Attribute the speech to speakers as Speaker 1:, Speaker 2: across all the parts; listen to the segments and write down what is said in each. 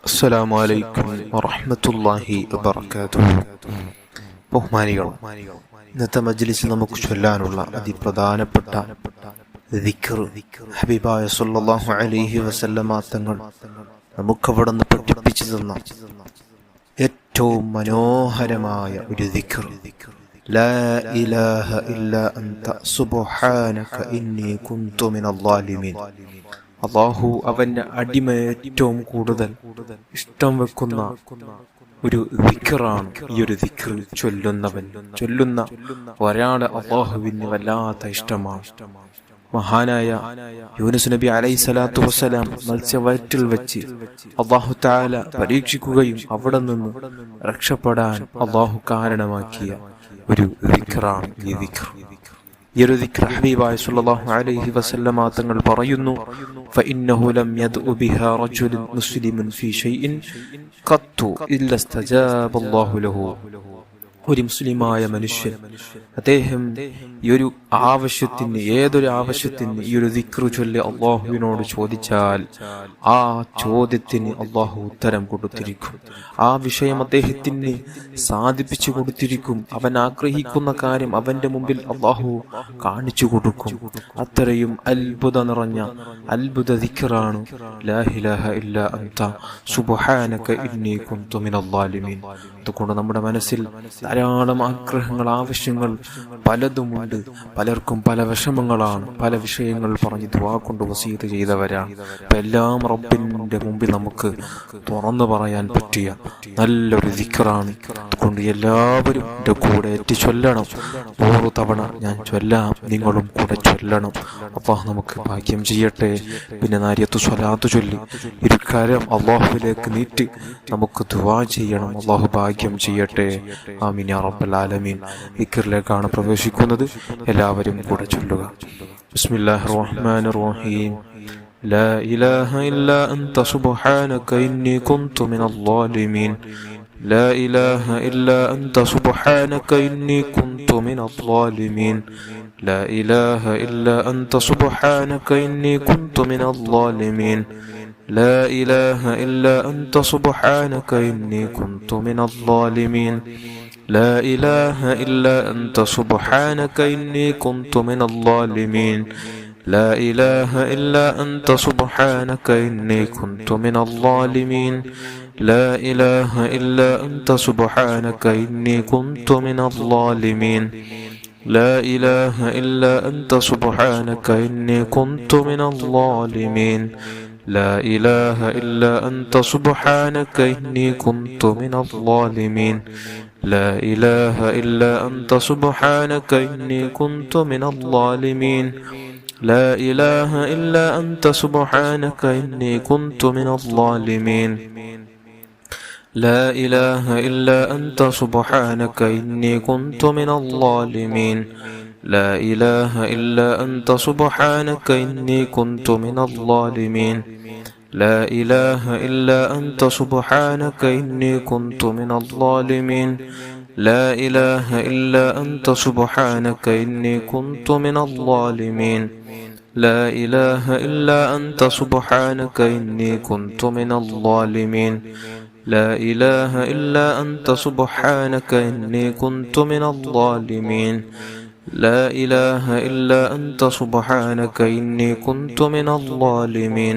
Speaker 1: അസ്സലാമു അലൈക്കും വറഹ്മത്തുള്ളാഹി വബറകാതുഹു. ബഹുമാനികൾ, ഇന്നത്തെ മജ്ലിസിൽ നമുക്ക് ചൊല്ലാനുള്ള അതിപ്രധാനപ്പെട്ട ദിക്ർ ഹബീബായ സല്ലല്ലാഹു അലൈഹി വസല്ലമ തങ്ങൾ നമുക്കവിടെ നിന്ന് പഠിപ്പിച്ചു തന്ന ഏറ്റവും മനോഹരമായ ഒരു ദിക്ർ, ലാ ഇലാഹ ഇല്ലാ അൻത സുബ്ഹാനക ഇന്നി കുന്തു മിനൽ ളാലിമീൻ. അല്ലാഹു അവന്റെ അടിമ ഏറ്റവും കൂടുതൽ ഇഷ്ടം വെക്കുന്ന ഒരു ദിക്റാണ് ഈ ഒരു ദിക്ർ. ചൊല്ലുന്ന ഒരാളെ അല്ലാഹുവിന് വല്ലാത്ത ഇഷ്ടമാണ്. മഹാനായ യൂനുസ് നബി അലൈഹി സ്വലാത്തു വസ്സലാം മത്സ്യവയറ്റിൽ വെച്ച് അല്ലാഹു തആല പരീക്ഷിക്കുകയും അവിടെ നിന്ന് രക്ഷപ്പെടാൻ അല്ലാഹു കാരണമാക്കിയ ഒരു ദിക്റാണ് ഈ ദിക്ർ. ഈ ഒരു ദിക്ർ ഹബീബായ സല്ലല്ലാഹു അലൈഹി വസല്ലമ തങ്ങൾ പറയുന്നു, ഫഇന്നഹു ലം യദ്ഉ ബിഹാ റജുലുൻ മുസ്ലിമുൻ ഫീ ഷൈഇൻ ഖത്തു ഇല്ല ഇസ്തജാബ അല്ലാഹു ലഹു. ഒരു മുസ്ലിമായ മനുഷ്യൻ അദ്ദേഹം ഈ ഒരു ആവശ്യത്തിന്, ഏതൊരു ആവശ്യത്തിന് ഈ ഒരു ദിക്ർ ചൊല്ലി അള്ളാഹുവിനോട് ചോദിച്ചാൽ ആ ചോദ്യത്തിന് അള്ളാഹു ഉത്തരം കൊടുത്തിരിക്കും. ആ വിഷയം അദ്ദേഹത്തിന് സാധിപ്പിച്ചു കൊടുത്തിരിക്കും. അവൻ ആഗ്രഹിക്കുന്ന കാര്യം അവന്റെ മുമ്പിൽ അള്ളാഹു കാണിച്ചു കൊടുക്കും. അത്രയും അത്ഭുത നിറഞ്ഞ അത്ഭുത ദിക്റാണ് ലാ ഇലാഹ ഇല്ലാ അൻത സുബ്ഹാനക ഇന്നി കുന്തു മിനൽ ളാലിമീൻ. അതുകൊണ്ട് നമ്മുടെ മനസ്സിൽ ധാരാളം ആഗ്രഹങ്ങൾ, ആവശ്യങ്ങൾ പലതുമുണ്ട്. പലർക്കും പല വിഷമങ്ങളാണ്. പല വിഷയങ്ങൾ പറഞ്ഞ് ദുആ കൊണ്ട് വസീയത്ത് ചെയ്തവരാണ്. അപ്പൊ എല്ലാം റബ്ബിന്റെ മുമ്പിൽ നമുക്ക് തുറന്നു പറയാൻ പറ്റിയ നല്ലൊരു ദിക്റാണ്. അതുകൊണ്ട് എല്ലാവരും എൻ്റെ കൂടെ എത്തി ചൊല്ലണം. 100 തവണ ഞാൻ ചൊല്ലാം, നിങ്ങളും കൂടെ ചൊല്ലണം. അല്ലാഹു നമുക്ക് ഭാഗ്യം ചെയ്യട്ടെ. പിന്നെ നാരിയത്തു സ്വലാത്ത് ചൊല്ലി ഒരു കാര്യം അല്ലാഹുവിലേക്ക് നീട്ടി നമുക്ക് ദുആ ചെയ്യണം. അല്ലാഹു ഭാഗ്യം ചെയ്യട്ടെ. ആമീൻ യാ റബ്ബൽ ആലമീൻ. ദിക്റിലേക്കാണ് പ്രവേശിക്കുന്നത്. എല്ലാവരും കൂടെ ചൊല്ലുക. ബിസ്മില്ലാഹിർ റഹ്മാനിർ റഹീം. ലാ ഇലാഹ ഇല്ലാ അൻത സുബ്ഹാനക ഇന്നി കുന്തു മിനൽ ളാലിമീൻ. لا إله إلا أنت سبحانك إني كنت من الظالمين. لا إله إلا أنت سبحانك إني كنت من الظالمين. لا إله إلا أنت سبحانك إني كنت من الظالمين. لا إله إلا أنت سبحانك إني كنت من الظالمين. لا إله إلا أنت سبحانك إني كنت من الظالمين. لا إله إلا أنت سبحانك إني كنت من الظالمين. لا إله إلا أنت سبحانك إني كنت من الظالمين. لا إله إلا أنت سبحانك إني كنت من الظالمين. لا إله إلا أنت سبحانك إني كنت من الظالمين. لا إله إلا أنت سبحانك إني كنت من الظالمين. لا إله إلا أنت سبحانك إني كنت من الظالمين. لا إله إلا أنت سبحانك إني كنت من الظالمين. لا إله إلا أنت سبحانك إني كنت من الظالمين. لا إله إلا أنت سبحانك إني كنت من الظالمين. لا إله إلا أنت سبحانك إني كنت من الظالمين. لا إله إلا أنت سبحانك إني كنت من الظالمين. لا إله إلا أنت سبحانك إني كنت من الظالمين.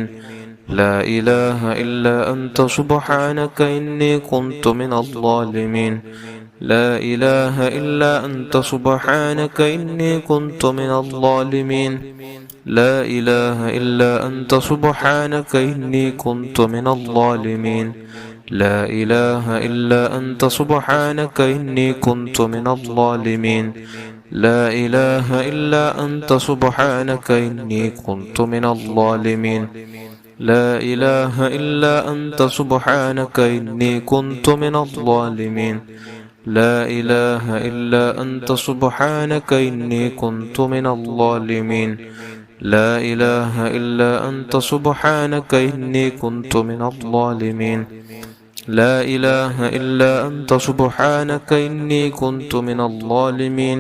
Speaker 1: لا إله إلا أنت سبحانك إني كنت من الظالمين. لا إله إلا أنت سبحانك إني كنت من الظالمين. لا إله إلا أنت سبحانك إني كنت من الظالمين. لا إله إلا أنت سبحانك إني كنت من الظالمين. لا إله إلا أنت سبحانك إني كنت من الظالمين. لا إله إلا أنت سبحانك إني كنت من الظالمين. لا إله إلا أنت سبحانك إني كنت من الظالمين. لا إله إلا أنت سبحانك إني كنت من الظالمين. لا إله إلا أنت سبحانك إني كنت من الظالمين.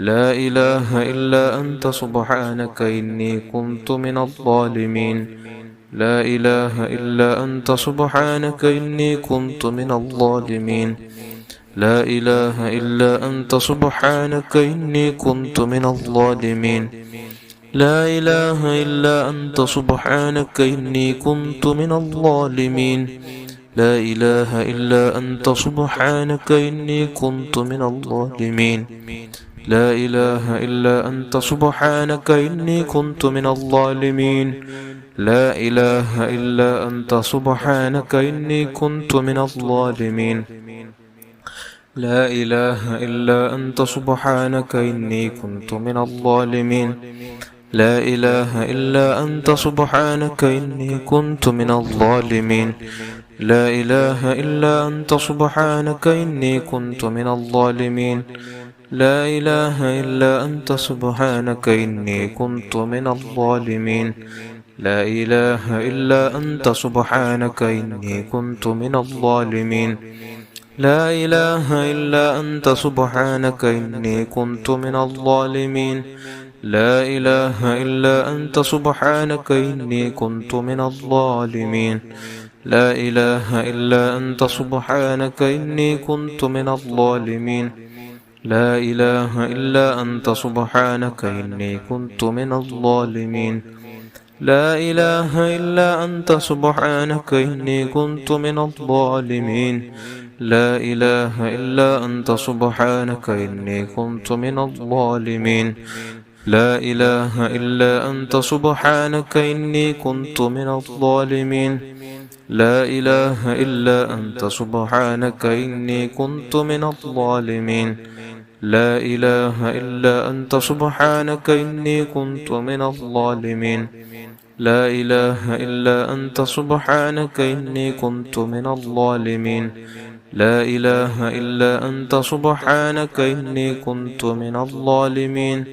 Speaker 1: لا إله إلا أنت سبحانك إني كنت من الظالمين. لا إله إلا أنت سبحانك إني كنت من الظالمين لا إله إلا أنت سبحانك إني كنت من الظالمين لا إله إلا أنت سبحانك إني كنت من الظالمين لا إله إلا أنت سبحانك إني كنت من الظالمين لا إله إلا أنت سبحانك إني كنت من الظالمين لا إله إلا أنت سبحانك إني كنت من الظالمين لا إله إلا أنت سبحانك إني كنت من الظالمين لا إله إلا أنت سبحانك إني كنت من الظالمين لا إله إلا أنت سبحانك إني كنت من الظالمين لا إله إلا أنت سبحانك إني كنت من الظالمين لا إله إلا أنت سبحانك إني كنت من الظالمين لا إله إلا أنت سبحانك إني كنت من الظالمين لا إله إلا أنت سبحانك إني كنت من الظالمين لا إله إلا أنت سبحانك إني كنت من الظالمين لا إله إلا أنت سبحانك إني كنت من الظالمين لا إله إلا أنت سبحانك إني كنت من الظالمين لا إله إلا أنت سبحانك إني كنت من الظالمين لا إله إلا أنت سبحانك إني كنت من الظالمين لا إله إلا أنت سبحانك إني كنت من الظالمين لا إله إلا أنت سبحانك إني كنت من الظالمين لا إله إلا أنت سبحانك إني كنت من الظالمين لا إله إلا أنت سبحانك إني كنت من الظالمين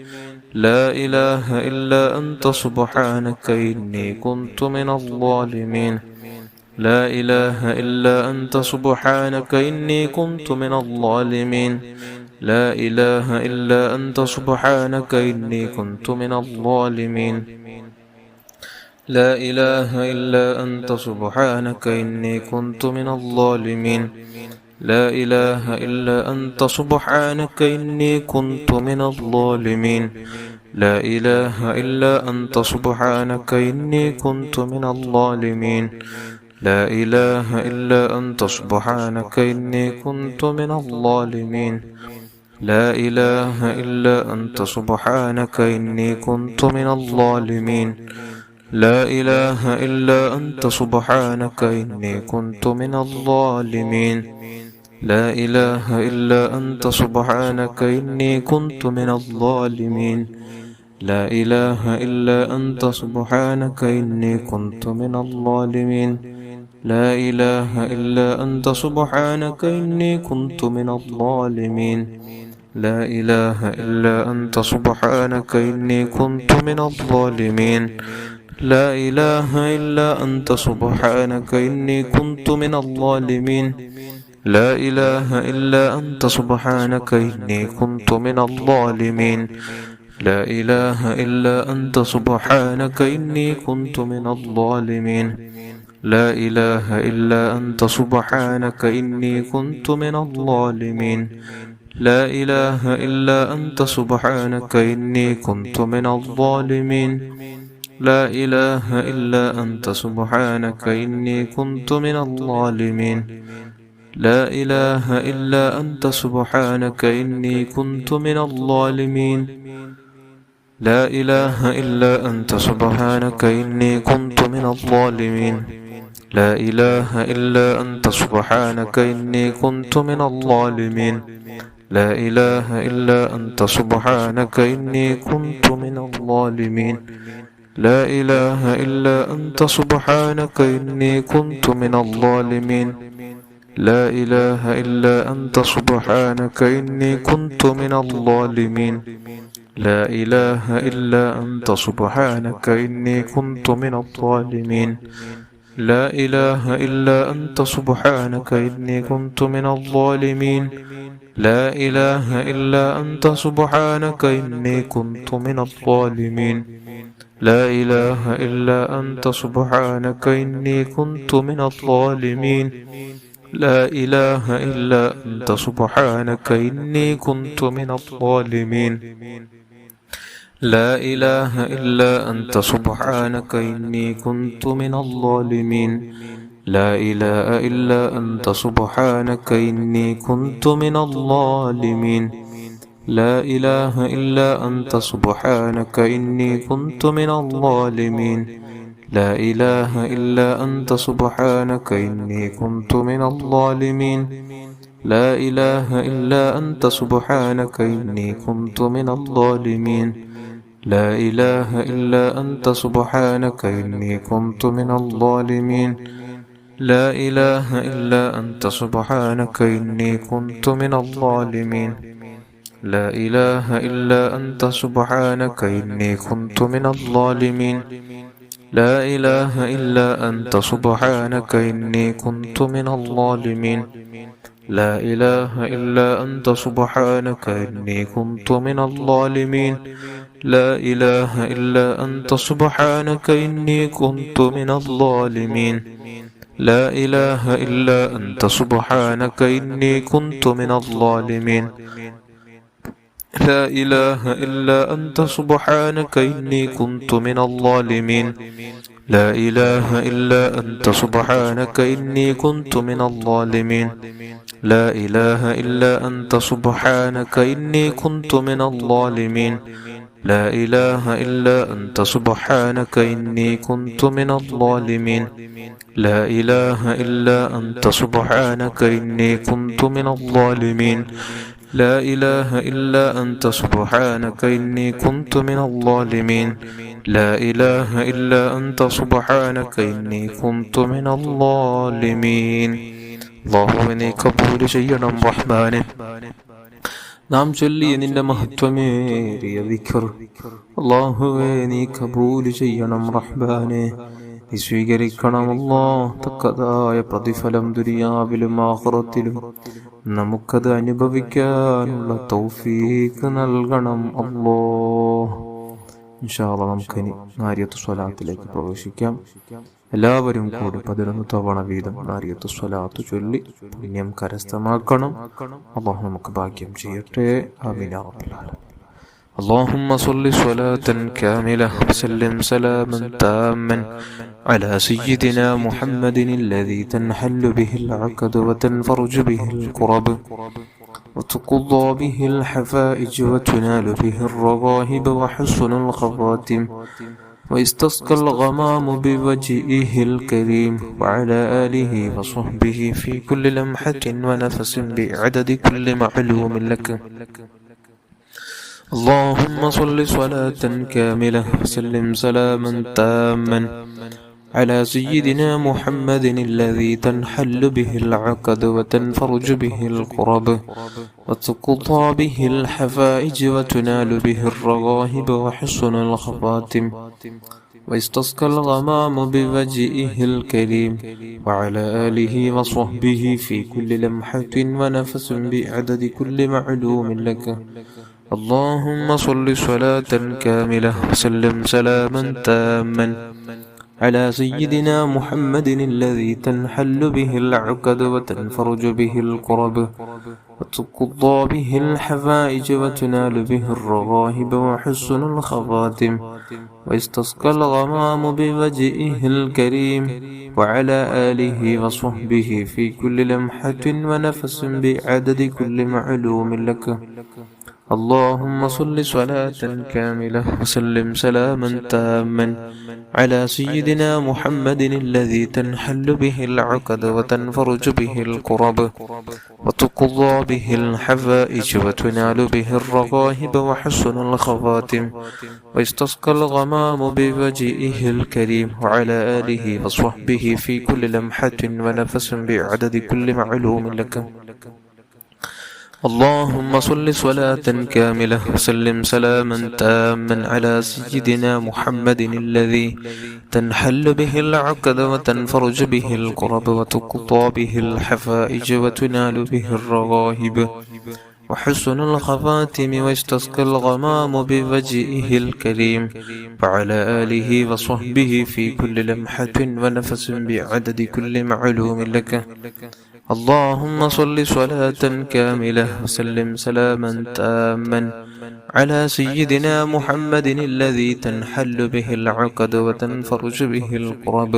Speaker 1: لا إله إلا أنت سبحانك إني كنت من الظالمين لا إله إلا أنت سبحانك إني كنت من الظالمين لا إله إلا أنت سبحانك إني كنت من الظالمين لا إله إلا أنت سبحانك إني كنت من الظالمين لا إله إلا أنت سبحانك إني كنت من الظالمين لا إله إلا أنت سبحانك إني كنت من الظالمين لا إله إلا أنت سبحانك إني كنت من الظالمين لا إله إلا أنت سبحانك إني كنت من الظالمين لا إله إلا أنت سبحانك إني كنت من الظالمين لا إله إلا أنت سبحانك إني كنت من الظالمين لا إله إلا أنت سبحانك إني كنت من الظالمين لا إله إلا أنت سبحانك إني كنت من الظالمين لا إله إلا أنت سبحانك إني كنت من الظالمين لا إله إلا أنت سبحانك إني كنت من الظالمين لا إله إلا أنت سبحانك إني كنت من الظالمين لا إله إلا أنت سبحانك إني كنت من الظالمين لا إله إلا أنت سبحانك إني كنت من الظالمين لا إله إلا أنت سبحانك إني كنت من الظالمين لا إله إلا أنت سبحانك إني كنت من الظالمين لا إله إلا أنت سبحانك إني كنت من الظالمين لا إله إلا أنت سبحانك إني كنت من الظالمين لا إله إلا أنت سبحانك إني كنت من الظالمين لا إله إلا أنت سبحانك إني كنت من الظالمين لا إله إلا أنت سبحانك إني كنت من الظالمين لا إله إلا أنت سبحانك إني كنت من الظالمين لا إله إلا أنت سبحانك إني كنت من الظالمين لا إله إلا أنت سبحانك إني كنت من الظالمين لا إله إلا أنت سبحانك إني كنت من الظالمين لا إله إلا أنت سبحانك إني كنت من الظالمين لا إله إلا أنت سبحانك إني كنت من الظالمين لا إله إلا أنت سبحانك إني كنت من الظالمين لا إله إلا أنت سبحانك إني كنت من الظالمين لا إله إلا أنت سبحانك إني كنت من الظالمين لا إله إلا أنت سبحانك إني كنت من الظالمين لا إله إلا أنت سبحانك إني كنت من الظالمين لا إله إلا أنت سبحانك إني كنت من الظالمين لا إله إلا أنت سبحانك إني كنت من الظالمين لا إله إلا أنت سبحانك إني كنت من الظالمين لا إله إلا أنت سبحانك إني كنت من الظالمين لا إله إلا أنت سبحانك إني كنت من الظالمين لا إله إلا أنت سبحانك إني كنت من الظالمين لا إله إلا أنت سبحانك إني كنت من الظالمين لا إله إلا أنت سبحانك إني كنت من الظالمين لا إله إلا أنت سبحانك إني كنت من الظالمين لا إله إلا أنت سبحانك إني كنت من الظالمين لا إله إلا أنت سبحانك إني كنت من الظالمين لا إله إلا أنت سبحانك إني كنت من الظالمين لا إله إلا أنت سبحانك إني كنت من الظالمين لا إله إلا أنت سبحانك إني كنت من الظالمين അല്ലാഹുവേ നീ കബൂൽ ചെയ്യണം റഹ്മാനെ. നാം ചൊല്ലിയ നിന്റെ മഹത്വമേറിയ ദിക്ർ അല്ലാഹുവേ നീ കബൂൽ ചെയ്യണം റഹ്മാനെ. നീ സ്വീകരിക്കണം അല്ലാഹ്. തക്കതായ പ്രതിഫലം ദുനിയാവിലും ആഖിറത്തിലും നമുക്കത് അനുഭവിക്കാനുള്ള തൗഫീഖ് നൽകണം അല്ലാഹ്. ഇൻഷാ അല്ലാഹ് നമുക്കിനി നാരിയത്ത് സ്വലാത്തിലേക്ക് പ്രവേശിക്കാം. എല്ലാവരും കൂടി 11 തവണ വീതം നാരിയത്ത് സ്വലാത്ത് ചൊല്ലി പുണ്യം കരസ്ഥമാക്കണം. അല്ലാഹു നമുക്ക് ഭാഗ്യം ചെയ്യട്ടെ. ആമീൻ യാ റബ്ബൽ ആലമീൻ. اللهم صل صلاة كاملة وسلم سلاما تاما على سيدنا محمد الذي تنحل به العقد وتنفرج به الكرب وتقضى به الحفائج وتنال به الرغائب وحسن الخواتم ويستسقى الغمام بوجهه الكريم وعلى آله وصحبه في كل لمحة ونفس بعدد كل معلوم لك. اللهم صل صلاة كاملة وسلم سلاما تاما على سيدنا محمد الذي تنحل به العقد وتنفرج به الكرب وتقضى به الحفائج وتنال به الرغائب وحسن الخواتم ويستسقى الغمام بوجهه الكريم وعلى آله وصحبه في كل لمحة ونفس بعدد كل معلوم لك. اللهم صل صلاة كاملة وسلم سلاما تاما على سيدنا محمد الذي تنحل به العقد وتنفرج به الكرب وتقضى به الحفائج وتنال به الرغائب وحسن الخواتم ويستسقى الغمام بوجهه الكريم وعلى آله وصحبه في كل لمحة ونفس بعدد كل معلوم لك. اللهم صل صلاة كاملة وسلم سلاما تاما على سيدنا محمد الذي تنحل به العقد وتنفرج به الكرب وتقضى به الحفائج وتنال به الرغائب وحسن الخواتم ويستسقى الغمام بوجهه الكريم وعلى آله وصحبه في كل لمحة ونفس بعدد كل معلوم لك. اللهم صل صلاة كاملة وسلم سلاما تاما على سيدنا محمد الذي تنحل به العقد وتنفرج به الكرب وتقضى به الحفائج وتنال به الرغائب وحسن الخواتم واستسقى الغمام بوجهه الكريم وعلى آله وصحبه في كل لمحة ونفس بعدد كل معلوم لك. اللهم صل صلاة كاملة وسلم سلاما تاما على سيدنا محمد الذي تنحل به العقد وتنفرج به القرب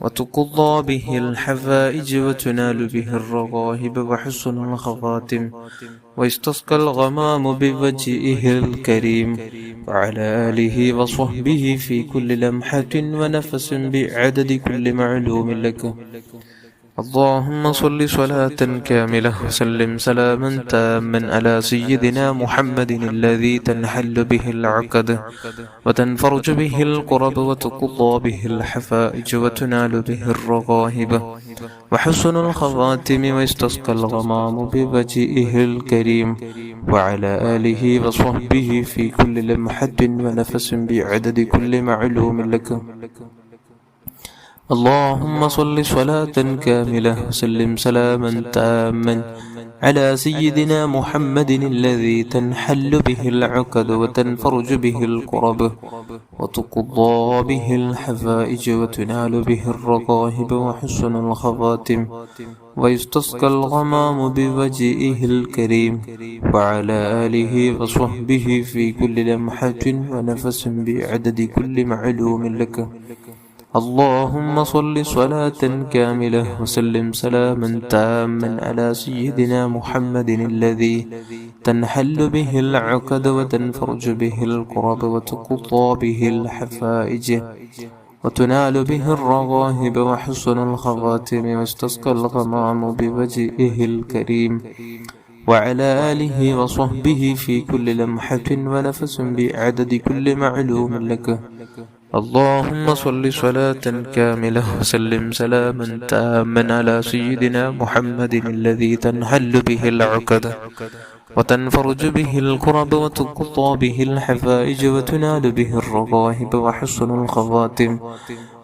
Speaker 1: وتقضى به الحوائج وتنال به الرغائب وحسن الخواتم واستسقى الغمام بوجهه الكريم وعلى آله وصحبه في كل لمحة ونفس بعدد كل معلوم لك. اللهم صل صلاة كاملة وسلم سلاما تاما على سيدنا محمد الذي تنحل به العقد وتنفرج به القرب وتقضى به الحفائج وتنال به الرغائب وحسن الخواتم واستسقى الغمام بوجهه الكريم وعلى آله وصحبه في كل لمحة ونفس بعدد كل معلوم لك. اللهم صل صلاة كاملة وسلم سلاما تاما على سيدنا محمد الذي تنحل به العقد وتنفرج به الكرب وتقضى به الحوائج وتنال به الرغائب وحسن الخواتم ويستسقى الغمام بوجهه الكريم وعلى آله وصحبه في كل لمحة ونفس بعدد كل معلوم لك. اللهم صل صلاة كاملة وسلم سلاما تاما على سيدنا محمد الذي تنحل به العقد وتنفرج به الكرب وتقضى به الحفائج وتنال به الرغائب وحسن الخواتم واستسقى الغمام بوجهه الكريم وعلى آله وصحبه في كل لمحة ونفس بعدد كل معلوم لك. اللهم صل صلاة كاملة وسلم سلاما تاما على سيدنا محمد الذي تنحل به العقد وتنفرج به الكرب وتقضى به الحفائج وتنال به الرغائب وحسن الخواتم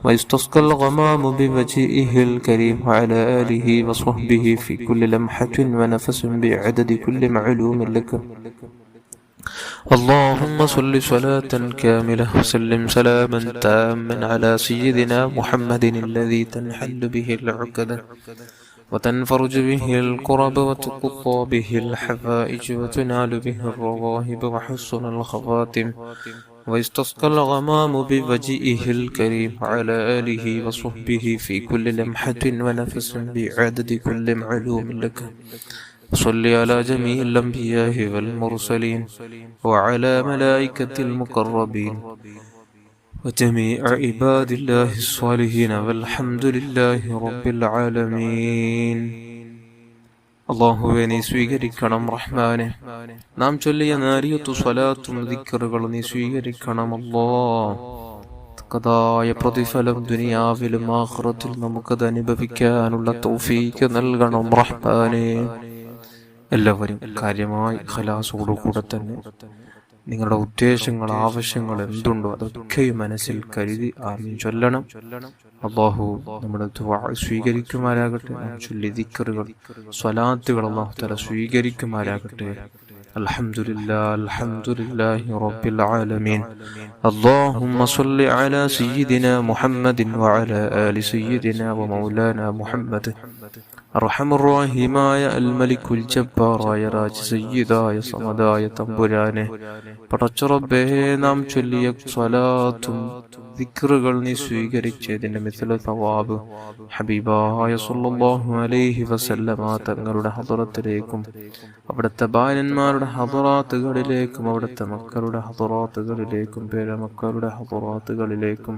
Speaker 1: ويستسقى الغمام بوجهه الكريم وعلى آله وصحبه في كل لمحة ونفس بعدد كل معلوم لك. اللهم صل صلاة كاملة وسلم سلاما تاما على سيدنا محمد الذي تنحل به العقد وتنفرج به الكرب وتقضى به الحوائج وتنال به الرغائب وحسن الخواتم ويستسقى الغمام بوجهه الكريم وعلى آله وصحبه في كل لمحة ونفس بعدد كل معلوم لك. صل على جميع الأنبياء والمرسلين وعلى ملائكة المقربين وجميع عباد الله الصالحين والحمد لله رب العالمين. അള്ളാഹുവെ നീ സ്വീകരിക്കണം റഹ്മാനെ. നാം ചൊല്ലിയ നാരിയത്തു സ്വലാത്തും ദിക്റുകളും നീ സ്വീകരിക്കണം അല്ലാഹ്. തക്കതായ പ്രതിഫലം ദുനിയാവിലും ആഖിറത്തിൽ നമുക്കത് അനുഭവിക്കാനുള്ള തൗഫീഖ് നൽകണം റഹ്മാനെ. എല്ലാവരും കാര്യമായി ഖലാസോടുകൂടെ തന്നെ നിങ്ങളുടെ ഉദ്ദേശങ്ങൾ, ആവശ്യങ്ങൾ എന്തുണ്ടോ അതൊക്കെയും മനസ്സിൽ കരുതി ആമീൻ ചൊല്ലണം. അല്ലാഹു നമ്മുടെ ദുആ സ്വീകരിക്കുമാരാകട്ടെ. നാം ചൊല്ലിയ ദിക്റുകൾ, സ്വലാത്തുകൾ അല്ലാഹു തആല സ്വീകരിക്കുമാരാകട്ടെ. അൽഹംദുലില്ലാഹി അൽഹംദുലില്ലാഹി റബ്ബിൽ ആലമീൻ. اللهم صل على سيدنا محمد وعلى آل سيدنا ومولانا محمد. അർഹമുർറഹീമായ അൽ മലിക്കുൽ ജബ്ബാറായ രാജ സയ്യിദായ സമദായ തമ്പുരാനെ, പടച്ചുറബ്ബേ നാം ചൊല്ലിയ സ്വലാത്തും ദിക്റുകൾ നീ സ്വീകരിച്ചതിന്റെ മിസ്ല സവാബ് ഹബീബായ സ്വല്ലല്ലാഹു അലൈഹി വസല്ലമ തങ്ങളുടെ ഹദറത്തിലേക്കും അവിടുത്തെ ബാലന്മാരുടെ ഹദറാത്തുകളിലേക്കും അവിടുത്തെ മക്കളുടെ ഹദറാത്തുകളിലേക്കും പേരമക്കളുടെ ഹദറാത്തുകളിലേക്കും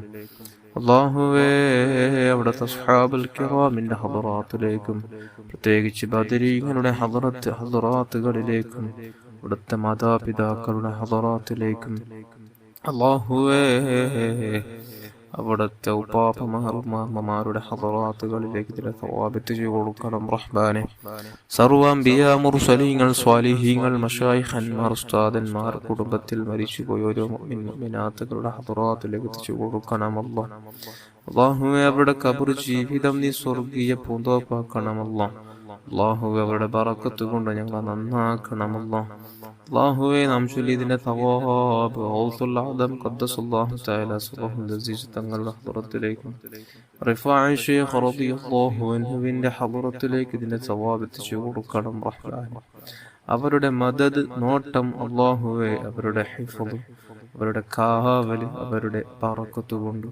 Speaker 1: അല്ലാഹുവേ അവിടുത്തെ അസ്ഹാബുൽ കിറാമിന്റെ ഹദറാത്തിലേക്കും പ്രത്യേകിച്ച് ബദരീങ്ങളുടെ ഹദറാത്തുകളിലേക്കും അവിടുത്തെ മാതാപിതാക്കളുടെ ഹദറാത്തിലേക്കും അല്ലാഹുവേ അവിടുത്തെ ഉപ്പാപ്പമാരുടെ ഹദറാത്തുകളിലേക്ക് ചില സവാബത്ത് ചെയ്തു കൊടുക്കണം റഹ്മാനെ. സർവ്വ അംബിയാ മുർസലീങ്ങൾ സ്വാലിഹീങ്ങൾ മശായിഖന്മാർ ഉസ്താദന്മാർ കുടുംബത്തിൽ മരിച്ചുപോയ ഓരോ മുഅ്മിനാത്തുകളുടെ ഹദറാത്തിലേക്ക് എത്തിച്ചു കൊടുക്കണം അല്ലാഹുവേ. അവരുടെ ഖബർ ജീവിതം നീ സ്വർഗീയ പൂന്തോപ്പാക്കണം അല്ലാഹ്. അല്ലാഹുവേ അവരുടെ ബറക്കത്ത് കൊണ്ട് ഞങ്ങളെ നന്നാക്കണം അല്ലാഹുവേ നാം ചൊല്ലിയതിന്റെ തവാബ് ഔസുൽ ആദം ഖദ്ദസല്ലാഹു തആല സുബ്ഹാനഹു അസീസ് തങ്ങളുടെ ഹദ്റത്തിലേക്കും റിഫാഇ ശൈഖ് റളിയല്ലാഹു അൻഹുവിന്റെ ഹദ്റത്തിലേക്ക് ഇതിന്റെ തവാബ് എത്തിച്ചു കൊടുക്കണം റഹ്മാൻ. അവരുടെ മദദ് നോട്ടം അല്ലാഹുവേ, അവരുടെ ഹിഫ്ള്, അവരുടെ കാവല്, അവരുടെ ബറക്കത്ത് കൊണ്ട്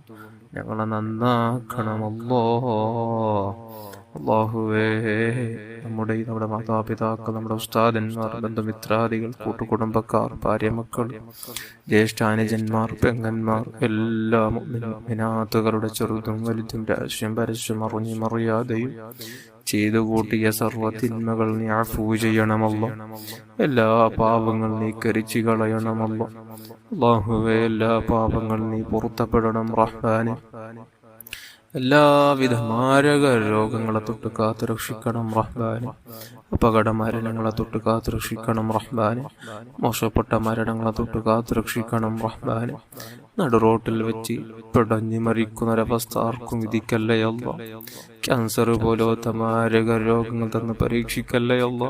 Speaker 1: ഞങ്ങളെ നന്നാക്കണം അല്ലാഹുവേ. നമ്മുടെ മാതാപിതാക്കൾ, നമ്മുടെ ഉസ്താദന്മാർ, ബന്ധുമിത്രാദികൾ, കൂട്ടുകുടുംബക്കാർ, ഭാര്യമക്കൾ, ജ്യേഷ്ഠാനുജന്മാർ, പെങ്ങന്മാർ, എല്ലാ മുഅ്മിനാത്തുകളുടെ ചെറുതും വലുതും രഹസ്യം പരസ്യം അറിഞ്ഞും അറിയാതെയും ചെയ്തു കൂട്ടിയ സർവ്വ തിന്മകൾ നീ അഫൂ ചെയ്യണമല്ലോ. എല്ലാ പാപങ്ങൾ നീ കരിച്ചു കളയണമല്ലോ അല്ലാഹുവേ. എല്ലാ പാപങ്ങൾ നീ പൊറുത്തപ്പെടണം റഹ്മാനെ. എല്ലാവിധ മാരക രോഗങ്ങളെ തൊട്ട് കാത്തു രക്ഷിക്കണം റഹ്മാനെ. അപകട മരണങ്ങളെ തൊട്ട് കാത്തു രക്ഷിക്കണം റഹ്മാനെ. മോശപ്പെട്ട മരണങ്ങളെ തൊട്ട് കാത്തു രക്ഷിക്കണം റഹ്മാനെ. നടുറോട്ടിൽ വെച്ച് പിടഞ്ഞു മരിക്കുന്നൊരവസ്ഥ ആർക്കും വിധിക്കല്ലേ അല്ലാ. ക്യാൻസർ പോലത്തെ മാരക രോഗങ്ങൾ തന്ന് പരീക്ഷിക്കല്ലേ അല്ലാ.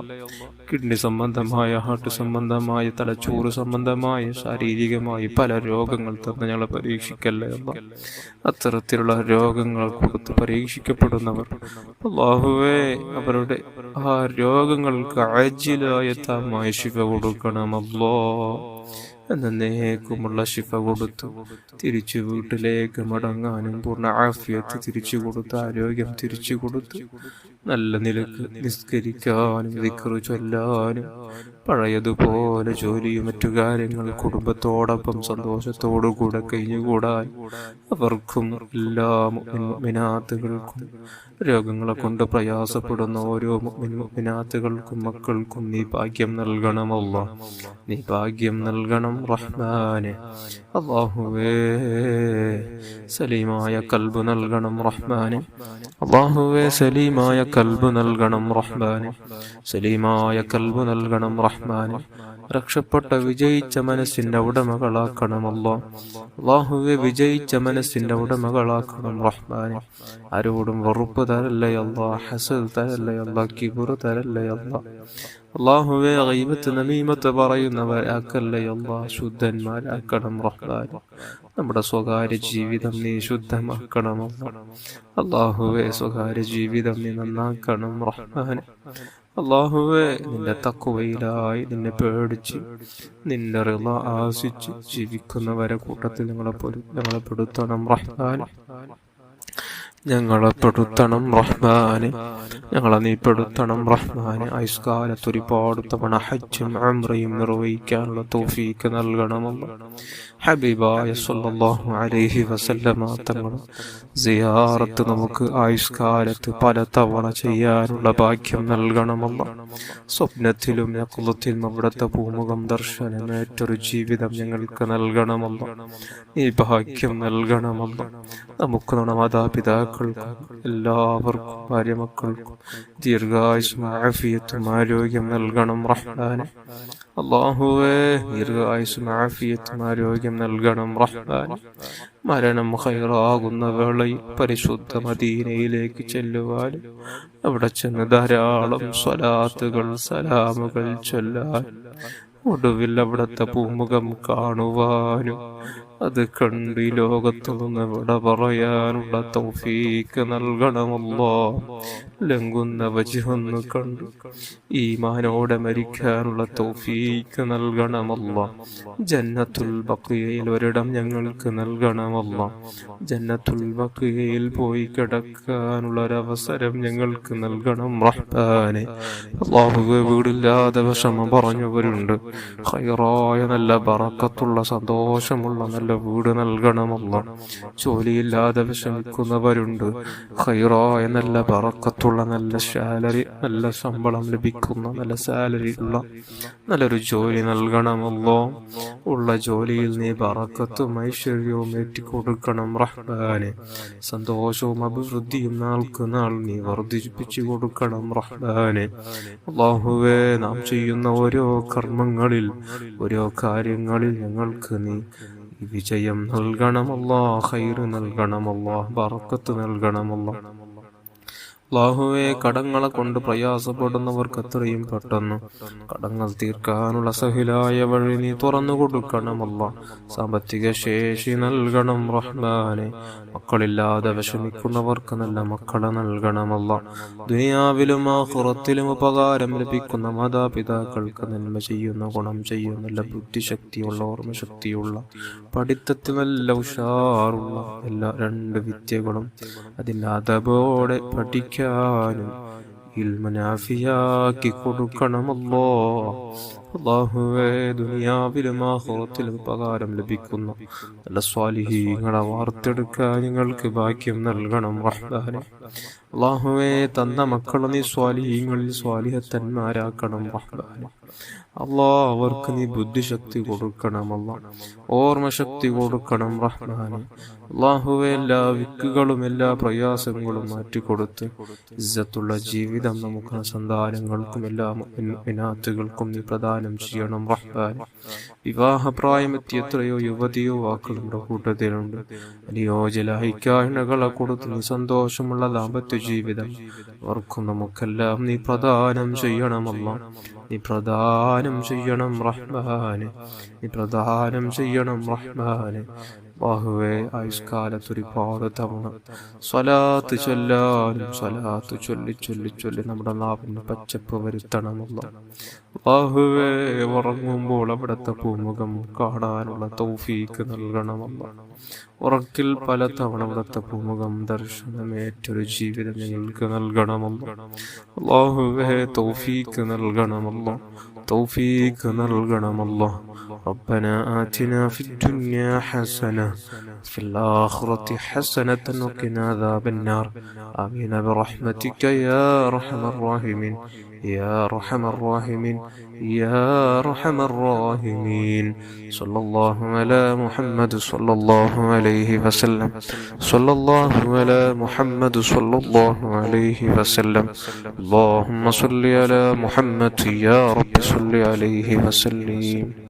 Speaker 1: കിഡ്നി സംബന്ധമായ, ഹാർട്ട് സംബന്ധമായ, തലച്ചോറ് സംബന്ധമായ, ശാരീരികമായി പല രോഗങ്ങൾ തന്ന് ഞങ്ങളെ പരീക്ഷിക്കല്ലേ അല്ലാ. അത്തരത്തിലുള്ള രോഗങ്ങൾ കൊടുത്ത് പരീക്ഷിക്കപ്പെടുന്നവർ അല്ലാഹുവേ, അവരുടെ ആ രോഗങ്ങൾക്ക് അജിലായ താമായ ശിഫ കൊടുക്കണമല്ലോ. എന്നേക്കുമുള്ള ശിഫ കൊടുത്തു തിരിച്ചു വീട്ടിലേക്ക് മടങ്ങാനും പൂർണ്ണ ആഫിയത്ത് തിരിച്ചു കൊടുത്ത് ആരോഗ്യം തിരിച്ചു കൊടുത്ത് നല്ല നിലക്ക് നിസ്കരിക്കാനും ദിക്റ് ചൊല്ലാനും പഴയതുപോലെ ജോലിയും മറ്റു കാര്യങ്ങൾ കുടുംബത്തോടൊപ്പം സന്തോഷത്തോടുകൂടെ കഴിഞ്ഞുകൂടാൻ അവർക്കും എല്ലാ മുഅ്മിനാത്തുകൾക്കും രോഗങ്ങളെ കൊണ്ട് പ്രയാസപ്പെടുന്ന ഓരോ മുഅ്മിനാത്തുകൾക്കും മക്കൾക്കും നീ ഭാഗ്യം നൽകണമല്ലോ. നീ ഭാഗ്യം നൽകണം റഹ്മാനെ. അല്ലാഹുവേ, സലീമായ കൽബ് നൽകണം റഹ്മാനെ. അല്ലാഹുവേ, സലീമായ കൽബ് നൽകണം റഹ്മാനെ. സലീമായ കൽബ് നൽകണം റഹ്മാനെ. രക്ഷപ്പെട്ട വിജയിച്ച മനസ്സിന്റെ ഉടമകളാക്കണമല്ലോ. അല്ലാഹുവേ, വിജയിച്ച മനസ്സിന്റെ ഉടമകളാക്കണം റഹ്മാനെ. ആരോടും വെറുപ്പ് തരല്ലേ അല്ലാ, ഹസദ് തരല്ലേ അല്ലാ, കിബ്ർ തരല്ലേ അല്ലാ. അല്ലാഹുവേ, ഗീബത്ത് നമീമത്ത് പറയുന്നവരാക്കല്ലേ അല്ലാ, ശുദ്ധന്മാരാക്കണം റഹ്മാനെ. നമ്മുടെ സ്വകാര്യ ജീവിതം നീ ശുദ്ധമാക്കണമല്ലോ. അല്ലാഹുവേ, സ്വകാര്യ ജീവിതം നീ നന്നാക്കണം റഹ്മാനെ. അല്ലാഹുവേ, നിന്റെ തഖ്വയിലായി നിന്നെ പേടിച്ച് നിന്റെ റിള ആശിച്ച് ജീവിക്കുന്നവരെ കൂട്ടത്തിൽ ഞങ്ങളെ പെടുത്തണം റഹ്മാനെ. ഞങ്ങളെ പെടുത്തണം റഹ്മാനെ. ഞങ്ങളെ നീ പെടുത്തണം റഹ്മാനെ. ആയുഷ്കാലത്ത് ഒരുപാട് തവണ ഹജ്ജും ഉംറയും നിർവഹിക്കാനുള്ള തൗഫീക്ക് നൽകണമല്ലോ. ഹബീബായ സല്ലല്ലാഹു അലൈഹി വസല്ലമ തങ്ങൾ സിയാറത്ത് നമുക്ക് ആയുഷ്കാലത്ത് പല തവണ ചെയ്യാനുള്ള ഭാഗ്യം നൽകണമല്ലോ. സ്വപ്നത്തിലും യഖ്ലത്തിലും അവിടുത്തെ പൂമുഖം ദർശനമേറ്റൊരു ജീവിതം ഞങ്ങൾക്ക് നൽകണമല്ലോ. ഈ ഭാഗ്യം നൽകണമല്ലോ. നമുക്ക് നമ്മുടെ മാതാപിതാക്കൾക്കും എല്ലാവർക്കും ഭാര്യമക്കൾക്കും ദീർഘായുസ്സും ആഫിയത്തും ആരോഗ്യം നൽകണം റഹ്മാനെ. അല്ലാഹുവേ, ദീർഘായുസ്സും ആഫിയത്തും ആരോഗ്യം നൽകണം റഹ്മാനെ. മരണം ഖൈറാകുന്ന വേളയിൽ പരിശുദ്ധ മദീനയിലേക്ക് ചെല്ലുവാനും അവിടെ ചെന്ന് ധാരാളം സ്വലാത്തുകൾ സലാമുകൾ ചൊല്ലാൻ ഒടുവിൽ അവിടുത്തെ പൂമുഖം കാണുവാനും അത് കണ്ട് ഈ ലോകത്തു നിന്ന് വിട പറയാനുള്ള തൗഫീക്ക് നൽകണമല്ലോ. ലംഘുന്ന വജ്ഹൊന്ന് കണ്ട് ഈമാനോടെ മരിക്കാനുള്ള തൗഫീക്ക് നൽകണമല്ലോ. ജന്നത്തുൽ ബഖിയയിൽ ഒരിടം ഞങ്ങൾക്ക് നൽകണമല്ലോ. ജന്നത്തുൽ ബഖിയയിൽ പോയി കിടക്കാനുള്ള ഒരവസരം ഞങ്ങൾക്ക് നൽകണം റഹ്മാനെ. അല്ലാഹുവേ, വീടില്ലാതെ വിഷമം പറഞ്ഞവരുണ്ട്. ഖൈറായ നല്ല ബറക്കത്തുള്ള സന്തോഷമുള്ള നല്ല വീട് നൽകണമല്ലോ. ജോലിയില്ലാതെ വിഷമിക്കുന്നവരുണ്ട്. ഖൈറായ നല്ല ബറക്കത്തുള്ള നല്ല സാലറി, നല്ല ശമ്പളം ലഭിക്കുന്ന നല്ല സാലറി ഉള്ള നല്ലൊരു ജോലി നൽകണമല്ലോ. ഉള്ള ജോലിയിൽ നീ ബറക്കത്തും ഐശ്വര്യവും ഏറ്റിക്കൊടുക്കണം റഹ്മാനെ. സന്തോഷവും അഭിവൃദ്ധിയും നാൾക്ക് നാൾ നീ വർദ്ധിപ്പിച്ചു കൊടുക്കണം റഹ്മാനെ. അല്ലാഹുവേ, നാം ചെയ്യുന്ന ഓരോ കർമ്മങ്ങളിൽ ഓരോ കാര്യങ്ങളിൽ ഞങ്ങൾക്ക് നീ വിജയം നൽകണമല്ലോ. ഖൈർ നൽകണമല്ലോ. ബറക്കത്ത് നൽകണമല്ലോ.
Speaker 2: അല്ലാഹുവേ, കടങ്ങളെ കൊണ്ട് പ്രയാസപ്പെടുന്നവർക്ക് എത്രയും പെട്ടെന്ന് കടങ്ങൾ തീർക്കാനുള്ള സഹിലായ വഴി നീ തുറന്നു കൊടുക്കണമല്ല. സാമ്പത്തിക ശേഷി നൽകണം റഹ്മാനെ. മക്കളില്ലാതെ വിഷമിക്കുന്നവർക്ക് നല്ല മക്കളെ നൽകണമല്ല. ദുനിയാവിലും ആഖിറത്തിലും ഉപകാരം ലഭിക്കുന്ന മാതാപിതാക്കൾക്ക് നന്മ ചെയ്യുന്ന, ഗുണം ചെയ്യുന്ന, നല്ല ബുദ്ധിശക്തിയുള്ള, ഓർമ്മശക്തിയുള്ള, പഠിത്തത്തിൽ നല്ല ഉഷാറുള്ള എല്ലാ 2 വിദ്യകളും അതിൻ്റെ അതബോടെ പഠിക്കാനും ഇൽമനാഫിയാക്കി കൊടുക്കണമല്ലോ. അല്ലാഹുവേ, ദുനിയാവിലും ആഖിറത്തിലും ഉപകാരം ലഭിക്കുന്ന നല്ല സ്വാലിഹീങ്ങളെ വാർത്തെടുക്കാൻ ഞങ്ങൾക്ക് ഭാഗ്യം നൽകണം റഹ്മാനെ. അല്ലാഹുവേ, തന്ന മക്കളെ നീ സ്വാലിഹീങ്ങളിൽ സ്വാലിഹത്തന്മാരാക്കണം റഹ്മാനെ. അല്ലാഹ്, അവർക്ക് നീ ബുദ്ധിശക്തി കൊടുക്കണമല്ല, ഓർമ്മശക്തി കൊടുക്കണം റഹ്മാനെ. അല്ലാഹുവേ, എല്ലാ വിക്കുകളും എല്ലാ പ്രയാസങ്ങളും മാറ്റിക്കൊടുത്ത് ഇസ്സത്തുള്ള ജീവിതം നമുക്ക് സന്താനങ്ങൾക്കും എല്ലാ മുഅ്മിനാത്തുകൾക്കും നീ പ്രദാനം ചെയ്യണം റഹ്മാനെ. വിവാഹപ്രായമെത്തി എത്രയോ യുവതിയോ യുവാക്കൾ നമ്മുടെ കൂട്ടത്തിലുണ്ട്. അനുയോജ്യലായിക്കായണകളെ കൊടുത്ത് നീ സന്തോഷമുള്ള ദാമ്പത്യ ജീവിതം അവർക്കും നമുക്കെല്ലാം നീ പ്രദാനം ചെയ്യണമല്ല. നീ പ്രദാനം ചെയ്യണം റഹ്മാനെ. നീ പ്രദാനം ചെയ്യണം റഹ്മാനെ. അല്ലാഹുവേ, ആയുഷ്കാലത്തൊരുപാട് തവണ സ്വലാത്ത് ചൊല്ലാനും സ്വലാത്ത് ചൊല്ലി ചൊല്ലി ചൊല്ലി നമ്മുടെ നാവിന് പച്ചപ്പ് വരുത്തണമല്ല. അല്ലാഹുവേ, ഉറങ്ങുമ്പോൾ അവിടുത്തെ പൂമുഖം കാണാനുള്ള തൗഫീക്ക് നൽകണമല്ല. ഉറക്കിൽ പല തവണ അവിടുത്തെ പൂമുഖം ദർശനമേറ്റൊരു ജീവിതം ഞങ്ങൾക്ക് നൽകണമല്ല. അല്ലാഹുവേ, തൗഫീക്ക് നൽകണമല്ല, തൗഫീക്ക് നൽകണമല്ല. ربنا آتنا في الدنيا حسنة في الآخرة حسنة وقنا عذاب النار. آمين برحمتك يا أرحم الراحمين يا أرحم الراحمين يا أرحم الراحمين. صلى الله على محمد صلى الله عليه وسلم. صلى الله على محمد صلى الله عليه وسلم. اللهم صل على محمد يا رب صل عليه وسلم.